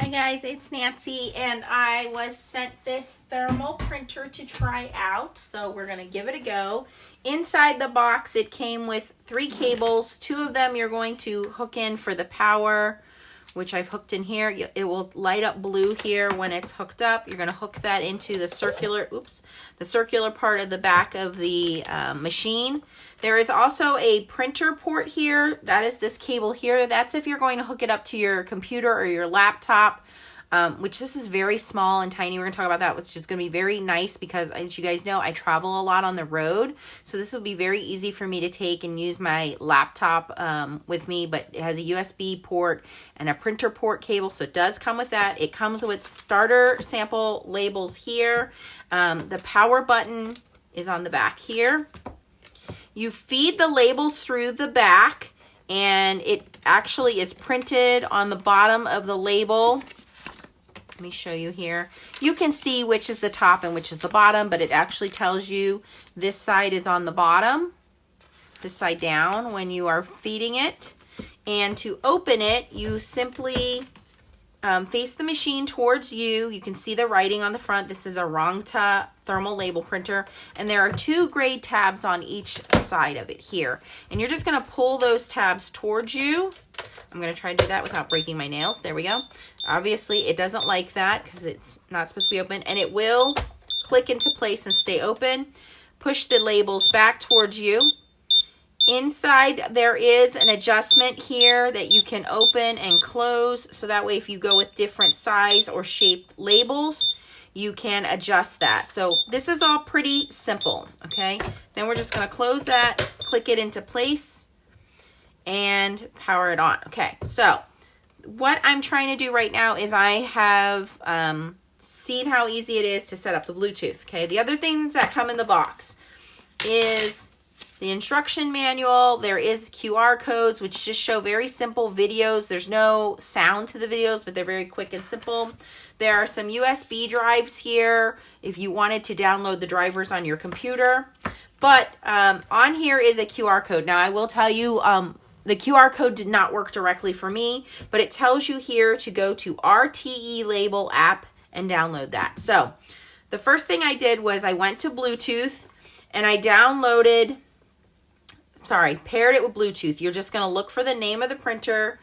Hi guys, it's Nancy, and I was sent this thermal printer to try out, so we're going to give it a go. Inside the box, it came with 3 cables. 2 of them you're going to hook in for the power, which I've hooked in here. It will light up blue here when it's hooked up. You're going to hook that into the circular part of the back of the machine. There is also a printer port here. That is this cable here. That's if you're going to hook it up to your computer or your laptop, which this is very small and tiny. We're going to talk about that, which is going to be very nice because, as you guys know, I travel a lot on the road. So this will be very easy for me to take and use my laptop with me, but it has a USB port and a printer port cable, so it does come with that. It comes with starter sample labels here. The power button is on the back here. You feed the labels through the back, and it actually is printed on the bottom of the label. Let me show you here. You can see which is the top and which is the bottom, but it actually tells you this side is on the bottom, this side down when you are feeding it. And to open it, you simply face the machine towards you. You can see the writing on the front. This is a Rongta thermal label printer, and there are 2 grade tabs on each side of it here. And you're just going to pull those tabs towards you. I'm going to try to do that without breaking my nails. There we go. Obviously, it doesn't like that because it's not supposed to be open, and it will click into place and stay open. Push the labels back towards you. Inside, there is an adjustment here that you can open and close, so that way if you go with different size or shape labels, you can adjust that. So this is all pretty simple, okay? Then we're just going to close that, click it into place, and power it on. Okay, so what I'm trying to do right now is I have seen how easy it is to set up the Bluetooth, okay? The other things that come in the box is the instruction manual. There is QR codes, which just show very simple videos. There's no sound to the videos, but they're very quick and simple. There are some USB drives here if you wanted to download the drivers on your computer. But on here is a QR code. Now, I will tell you, the QR code did not work directly for me, but it tells you here to go to RTE Label app and download that. So the first thing I did was I went to Bluetooth and I paired it with Bluetooth. You're just going to look for the name of the printer,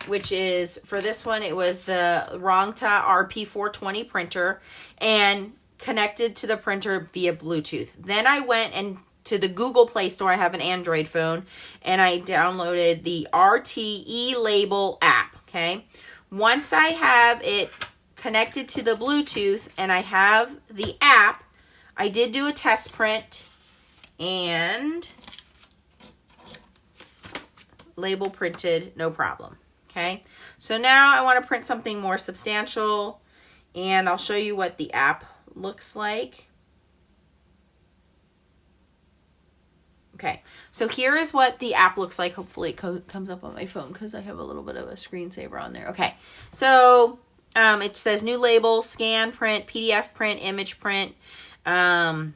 which is, for this one, it was the Rongta RP420 printer, and connected to the printer via Bluetooth. Then I went to the Google Play Store. I have an Android phone, and I downloaded the RTE Label app, okay? Once I have it connected to the Bluetooth and I have the app, I did do a test print, and label printed, no problem. Okay, so now I want to print something more substantial, and I'll show you what the app looks like. Okay, so here is what the app looks like. Hopefully it comes up on my phone because I have a little bit of a screensaver on there. Okay, so it says new label, scan, print, PDF print, image print, and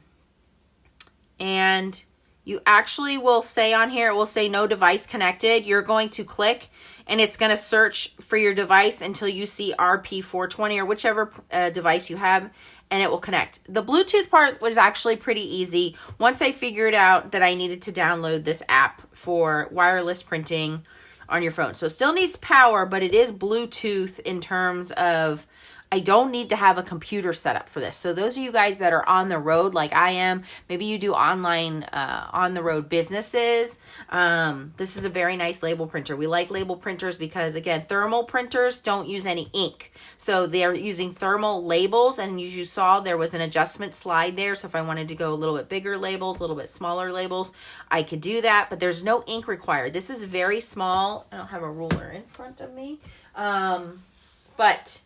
you actually will say on here, it will say no device connected. You're going to click, and it's going to search for your device until you see RP420 or whichever device you have, and it will connect. The Bluetooth part was actually pretty easy once I figured out that I needed to download this app for wireless printing on your phone. So it still needs power, but it is Bluetooth in terms of I don't need to have a computer set up for this. So those of you guys that are on the road like I am, maybe you do online on-the-road businesses, this is a very nice label printer. We like label printers because, again, thermal printers don't use any ink. So they're using thermal labels, and as you saw, there was an adjustment slide there. So if I wanted to go a little bit bigger labels, a little bit smaller labels, I could do that, but there's no ink required. This is very small. I don't have a ruler in front of me, but...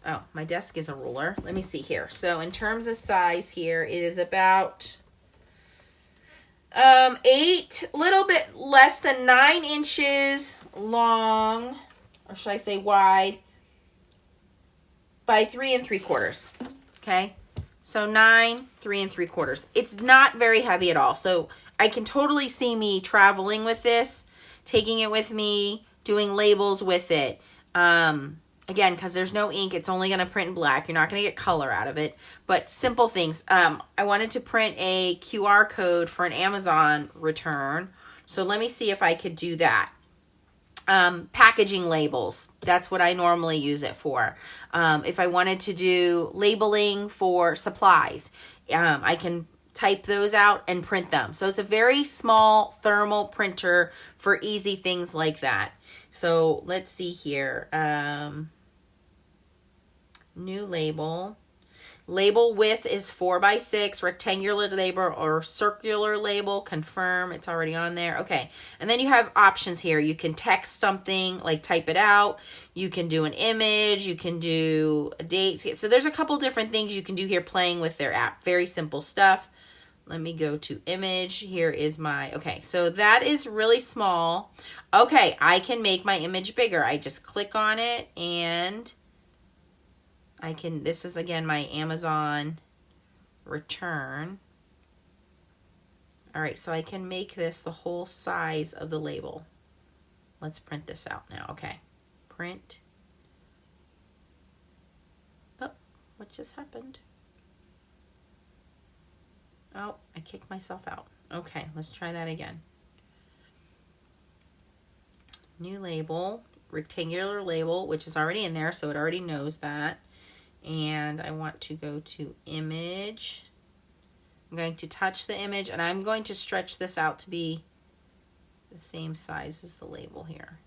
Oh, my desk is a ruler. Let me see here. So in terms of size here, it is about 8, little bit less than 9 inches long, or should I say wide, by 3 3/4. Okay, so 9, 3 3/4. It's not very heavy at all. So I can totally see me traveling with this, taking it with me, doing labels with it. again, because there's no ink, it's only going to print in black. You're not going to get color out of it. But simple things. I wanted to print a QR code for an Amazon return. So let me see if I could do that. Packaging labels. That's what I normally use it for. If I wanted to do labeling for supplies, I can type those out and print them. So it's a very small thermal printer for easy things like that. So let's see here. New label. Label width is 4x6, rectangular label or circular label, confirm, it's already on there. Okay, and then you have options here. You can text something, like type it out. You can do an image, you can do a date. So there's a couple different things you can do here playing with their app. Very simple stuff. Let me go to image. Here is my, okay, so that is really small. Okay, I can make my image bigger. I just click on it and I can, this is again my Amazon return. All right, so I can make this the whole size of the label. Let's print this out now. Okay, print. Oh, what just happened? Oh, I kicked myself out. Okay, let's try that again. New label, rectangular label, which is already in there, so it already knows that. And I want to go to image. I'm going to touch the image and I'm going to stretch this out to be the same size as the label here.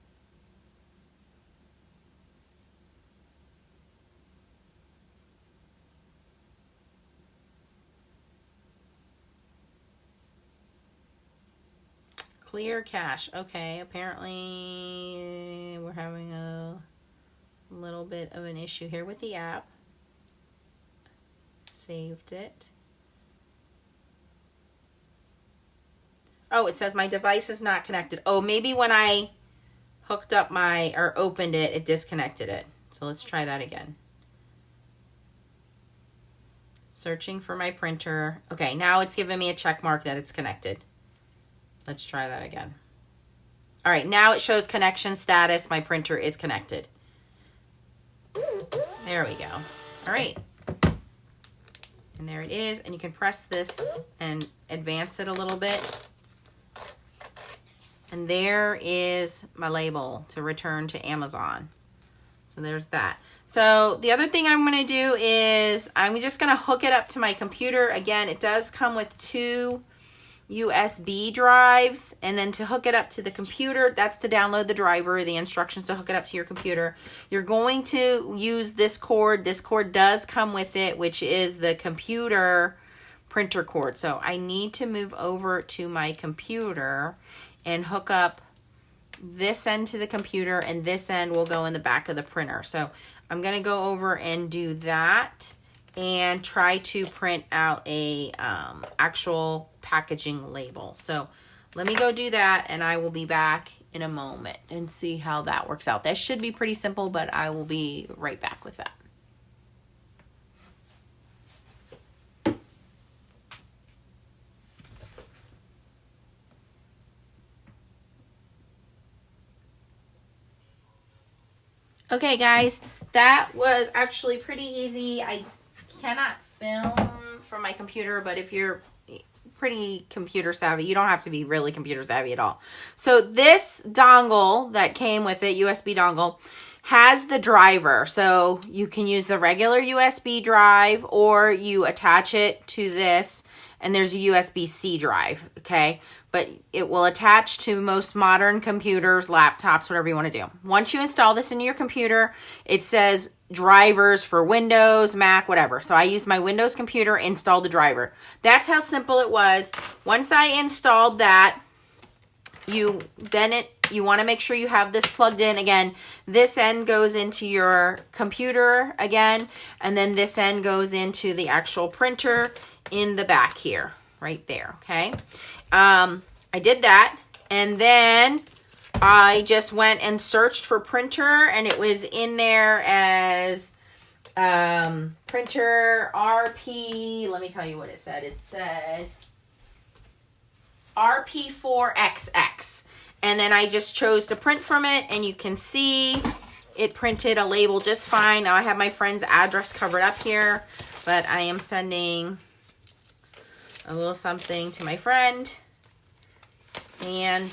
Clear cache. Okay, apparently we're having a little bit of an issue here with the app. Saved it. Oh, it says my device is not connected. Oh, maybe when I hooked up my, or opened it, it disconnected it. So let's try that again. Searching for my printer. Okay, now it's giving me a check mark that it's connected. Let's try that again. All right, now it shows connection status. My printer is connected. There we go. All right. And there it is. And you can press this and advance it a little bit. And there is my label to return to Amazon. So there's that. So the other thing I'm going to do is I'm just going to hook it up to my computer. Again, it does come with 2 USB drives, and then to hook it up to the computer, that's to download the driver, the instructions to hook it up to your computer. You're going to use this cord. This cord does come with it, which is the computer printer cord. So I need to move over to my computer and hook up this end to the computer, and this end will go in the back of the printer. So I'm going to go over and do that and try to print out a actual packaging label. So let me go do that, and I will be back in a moment and see how that works out. That should be pretty simple, but I will be right back with that. Okay, guys, that was actually pretty easy. I cannot film from my computer, but if you're pretty computer savvy, you don't have to be really computer savvy at all. So this dongle that came with it, USB dongle, has the driver. So you can use the regular USB drive, or you attach it to this, and there's a USB-C drive, okay? But it will attach to most modern computers, laptops, whatever you want to do. Once you install this into your computer, it says drivers for Windows, Mac, whatever. So I used my Windows computer, installed the driver. That's how simple it was. Once I installed that, you want to make sure you have this plugged in. Again, this end goes into your computer again, and then this end goes into the actual printer in the back here, right there, okay? I did that, and then I just went and searched for printer, and it was in there as printer RP. Let me tell you what it said. It said RP4XX. And then I just chose to print from it, and you can see it printed a label just fine. Now I have my friend's address covered up here, but I am sending a little something to my friend, and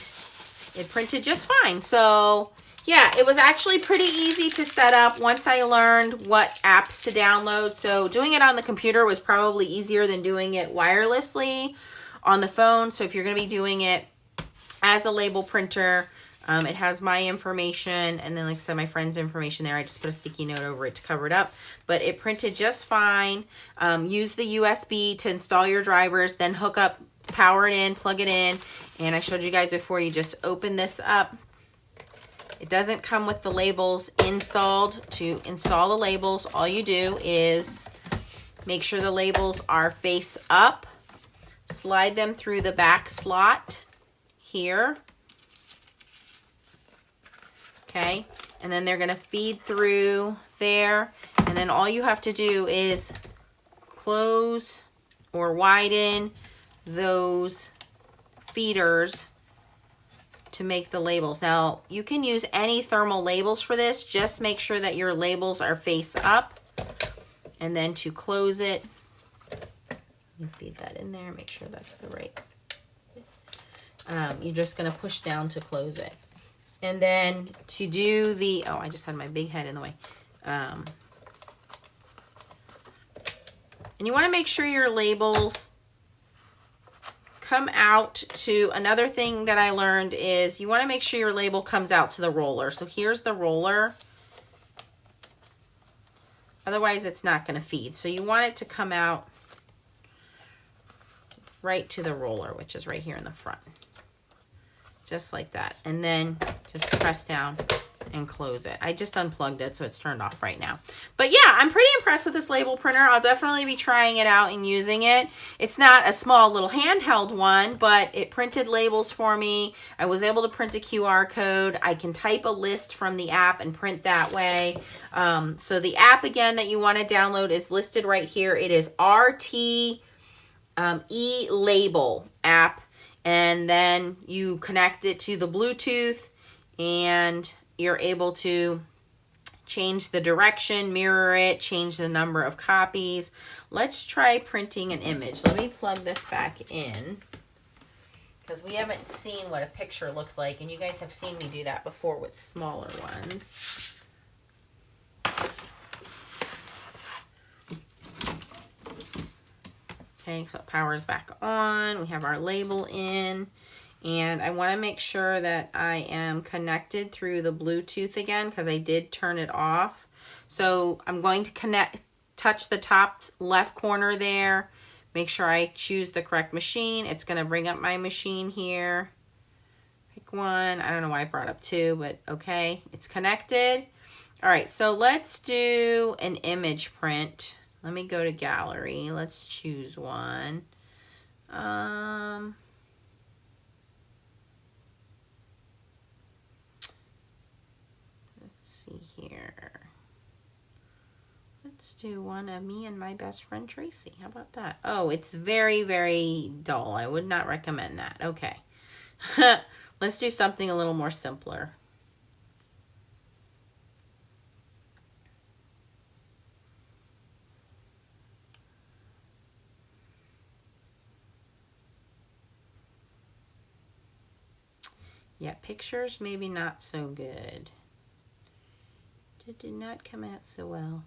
it printed just fine. So yeah, it was actually pretty easy to set up once I learned what apps to download. So doing it on the computer was probably easier than doing it wirelessly on the phone. So if you're going to be doing it as a label printer, it has my information, and then like I said, my friend's information there. I just put a sticky note over it to cover it up, but it printed just fine. Use the USB to install your drivers, then hook up, power it in, plug it in, and I showed you guys before, you just open this up. It doesn't come with the labels installed. To install the labels, all you do is make sure the labels are face up, slide them through the back slot here. Okay, and then they're going to feed through there, and then all you have to do is close or widen those feeders to make the labels. Now, you can use any thermal labels for this. Just make sure that your labels are face up, and then to close it, let me feed that in there, make sure that's the right. You're just going to push down to close it. And then to do the, oh, I just had my big head in the way. And you want to make sure your labels come out to, another thing that I learned is you want to make sure your label comes out to the roller. So here's the roller. Otherwise, it's not going to feed. So you want it to come out right to the roller, which is right here in the front. Just like that. And then just press down and close it. I just unplugged it, so it's turned off right now. But yeah, I'm pretty impressed with this label printer. I'll definitely be trying it out and using it. It's not a small little handheld one, but it printed labels for me. I was able to print a QR code. I can type a list from the app and print that way. So the app, again, that you want to download is listed right here. It is RT E-Label app. And then you connect it to the Bluetooth, and you're able to change the direction, mirror it, change the number of copies. Let's try printing an image. Let me plug this back in, because we haven't seen what a picture looks like, and you guys have seen me do that before with smaller ones. Okay, so it powers back on. We have our label in, and I want to make sure that I am connected through the Bluetooth again, because I did turn it off. So I'm going to touch the top left corner there, make sure I choose the correct machine. It's going to bring up my machine here. Pick one. I don't know why I brought up two, but okay, it's connected. All right, so let's do an image print. Let me go to gallery. Let's choose one. Let's see here. Let's do one of me and my best friend Tracy. How about that? Oh, it's very, very dull. I would not recommend that. Okay. Let's do something a little more simpler. Yeah, pictures maybe not so good. It did not come out so well.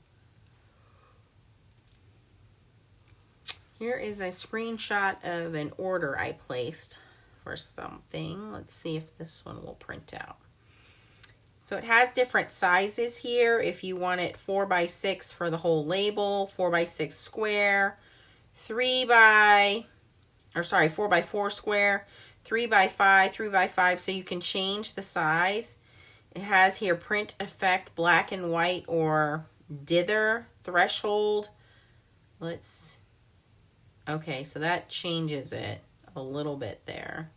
Here is a screenshot of an order I placed for something. Let's see if this one will print out. So it has different sizes here. If you want it 4x6 for the whole label, 4x6 square, 4x4 square, 3x5, 3x5, so you can change the size. It has here print effect, black and white, or dither threshold. Okay, so that changes it a little bit there.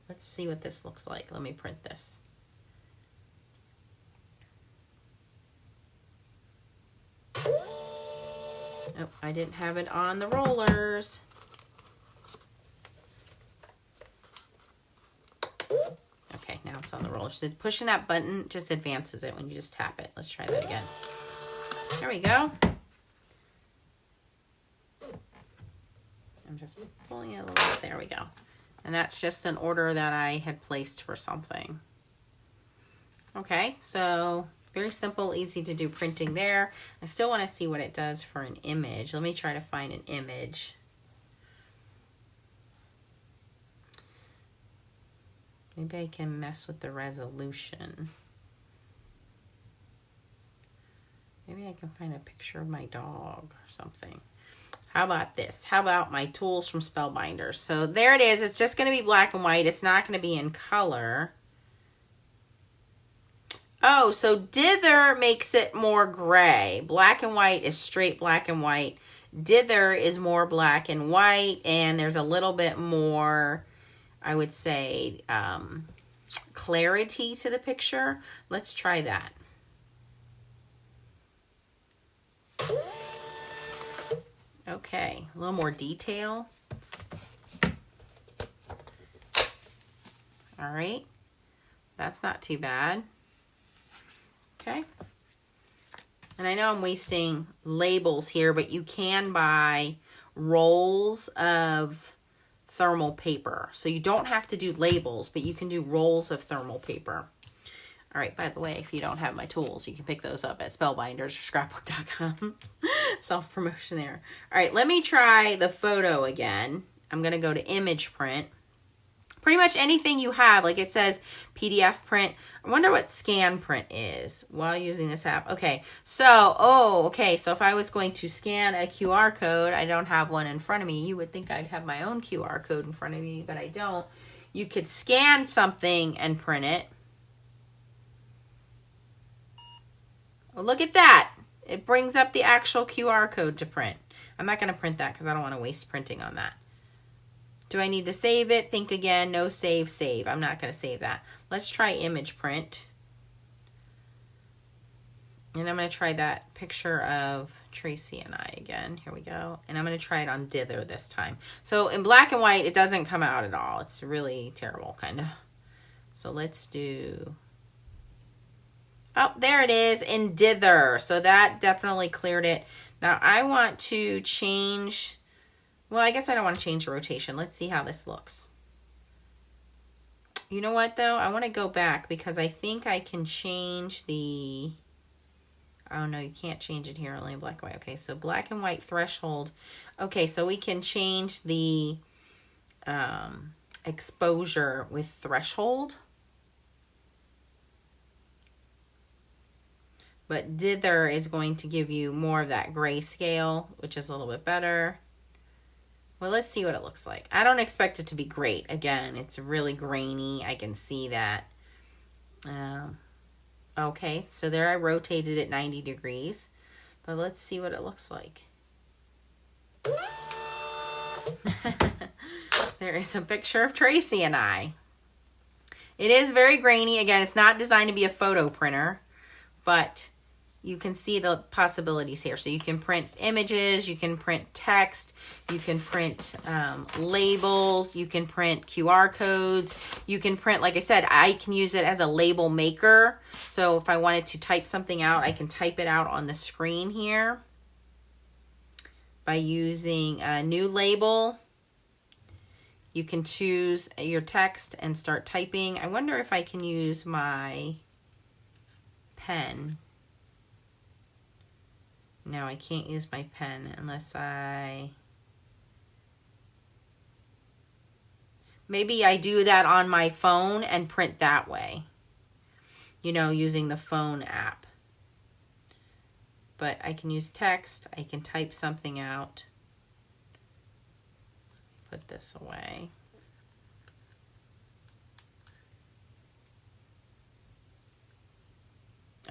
Let's see what this looks like. Let me print this. Oh, I didn't have it on the rollers. Okay, now it's on the roller. Just pushing that button just advances it when you just tap it. Let's try that again. There we go. I'm just pulling it a little bit. There we go. And that's just an order that I had placed for something. Okay, so very simple, easy to do printing there. I still want to see what it does for an image. Let me try to find an image. Maybe I can mess with the resolution. Maybe I can find a picture of my dog or something. How about this? How about my tools from Spellbinders? So there it is. It's just going to be black and white. It's not going to be in color. Oh, so Dither makes it more gray. Black and white is straight black and white. Dither is more black and white, and there's a little bit more, I would say, clarity to the picture. Let's try that. Okay, a little more detail. All right, that's not too bad. Okay, and I know I'm wasting labels here, but you can buy rolls of thermal paper. So you don't have to do labels, but you can do rolls of thermal paper. All right, by the way, if you don't have my tools, you can pick those up at Spellbinders or scrapbook.com. Self-promotion there. All right, let me try the photo again. I'm going to go to image print. Pretty much anything you have, like it says PDF print. I wonder what scan print is while using this app. Okay, so, so if I was going to scan a QR code, I don't have one in front of me. You would think I'd have my own QR code in front of me, but I don't. You could scan something and print it. Well, look at that. It brings up the actual QR code to print. I'm not going to print that because I don't want to waste printing on that. Do I need to save it? Think again. No, save, save. I'm not going to save that. Let's try image print. And I'm going to try that picture of Tracy and I again. Here we go. And I'm going to try it on Dither this time. So in black and white, it doesn't come out at all. It's really terrible, kind of. So let's do... Oh, there it is in Dither. So that definitely cleared it. Now I want to change... Well, I guess I don't want to change the rotation. Let's see how this looks. You know what, though? I want to go back because I think I can change the... Oh, no, you can't change it here. Only in black and white. Okay, so black and white threshold. Okay, so we can change the exposure with threshold. But Dither is going to give you more of that grayscale, which is a little bit better. Well, let's see what it looks like. I don't expect it to be great. Again, it's really grainy. I can see that. Okay, so there I rotated it 90 degrees. But let's see what it looks like. There is a picture of Tracy and I. It is very grainy. Again, it's not designed to be a photo printer, but you can see the possibilities here. So you can print images, you can print text, you can print labels, you can print QR codes, you can print, like I said, I can use it as a label maker. So if I wanted to type something out, I can type it out on the screen here by using a new label. You can choose your text and start typing. I wonder if I can use my pen. No, I can't use my pen unless maybe I do that on my phone and print that way. You know, using the phone app. But I can use text. I can type something out. Put this away.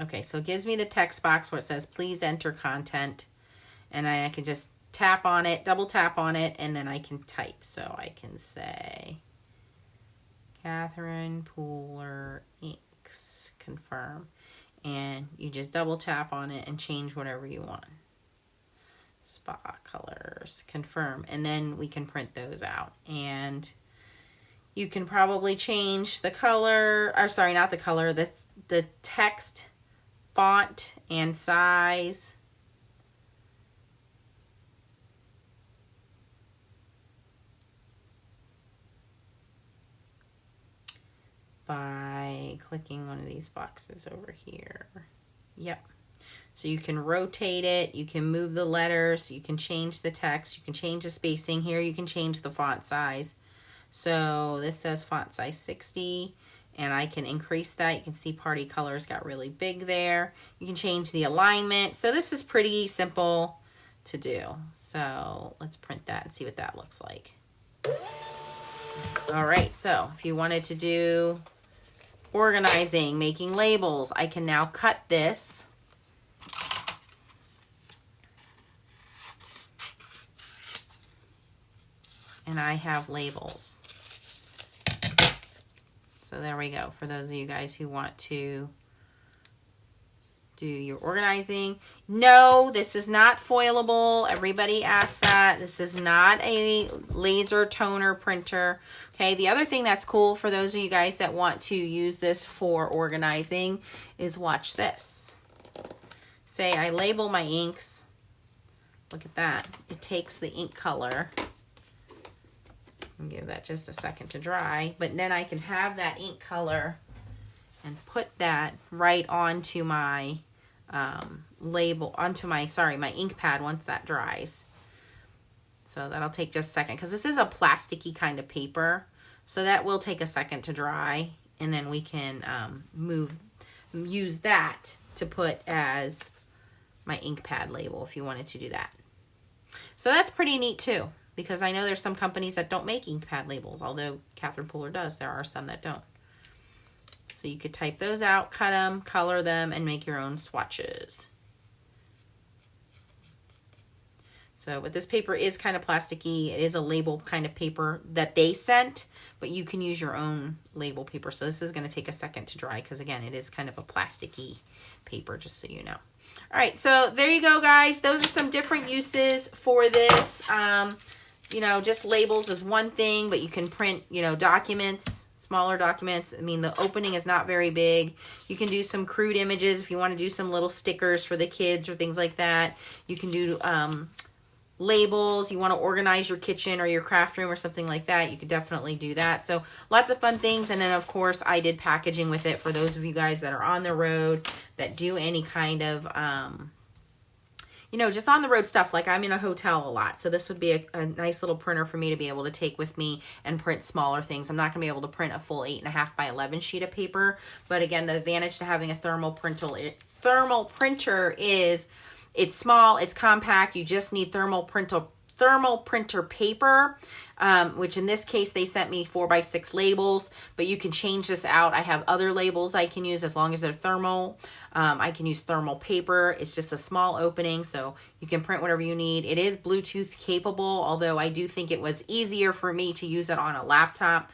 Okay, so it gives me the text box where it says, please enter content. And I can just tap on it, double tap on it, and then I can type. So I can say, Catherine Pooler Inks, confirm. And you just double tap on it and change whatever you want. Spa colors, confirm. And then we can print those out. And You can probably change the color, or sorry, not the color, the text, font, and size. By clicking one of these boxes over here. Yep. So you can rotate it, you can move the letters, you can change the text, you can change the spacing. Here you can change the font size. So this says font size 60, and I can increase that. You can see Party Colors got really big there. You can change the alignment. So this is pretty simple to do. So let's print that and see what that looks like. All right, so if you wanted to do organizing, making labels, I can now cut this. And I have labels. So there we go. For those of you guys who want to do your organizing. No, this is not foilable. Everybody asks that. This is not a laser toner printer. Okay, the other thing that's cool for those of you guys that want to use this for organizing is watch this. Say I label my inks. Look at that. It takes the ink color. Give that just a second to dry, but then I can have that ink color and put that right onto my label, onto my, my ink pad once that dries. So that'll take just a second because this is a plasticky kind of paper, so that will take a second to dry, and then we can use that to put as my ink pad label if you wanted to do that. So that's pretty neat too, because I know there's some companies that don't make ink pad labels, although Catherine Pooler does. There are some that don't. So you could type those out, cut them, color them, and make your own swatches. So, but this paper is kind of plasticky. It is a label kind of paper that they sent, but you can use your own label paper. So this is going to take a second to dry because, again, it is kind of a plasticky paper, just so you know. All right, so there you go, guys. Those are some different uses for this. You know, just labels is one thing, but you can print, you know, documents, smaller documents. I mean, the opening is not very big. You can do some crude images if you want to do some little stickers for the kids or things like that. You can do labels. You want to organize your kitchen or your craft room or something like that, you could definitely do that. So lots of fun things. And then, of course, I did packaging with it for those of you guys that are on the road, that do any kind of you know, just on the road stuff. Like I'm in a hotel a lot, so this would be a nice little printer for me to be able to take with me and print smaller things. I'm not going to be able to print a full 8.5 by 11 sheet of paper, but again, the advantage to having a thermal printer is it's small, it's compact. You just need thermal printer paper, which in this case they sent me 4x6 labels, but you can change this out. I have other labels I can use as long as they're thermal. I can use thermal paper. It's just a small opening, so you can print whatever you need. It is Bluetooth capable, although I do think it was easier for me to use it on a laptop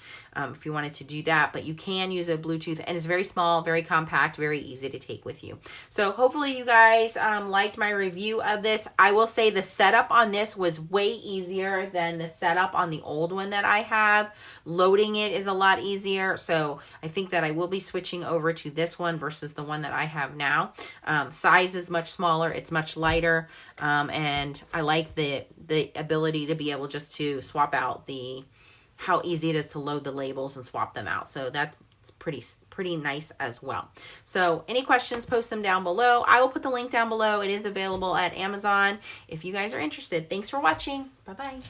if you wanted to do that, but you can use a Bluetooth, and it's very small, very compact, very easy to take with you. So hopefully you guys liked my review of this. I will say the setup on this was way easier than the setup on the old one that I have. Loading it is a lot easier, so I think that I will be switching over to this one versus the one that I have now. Size is much smaller, it's much lighter, and I like the ability to be able just to swap out how easy it is to load the labels and swap them out. So that's pretty nice as well. So any questions, post them down below. I will put the link down below. It is available at Amazon if you guys are interested. Thanks for watching. Bye-bye.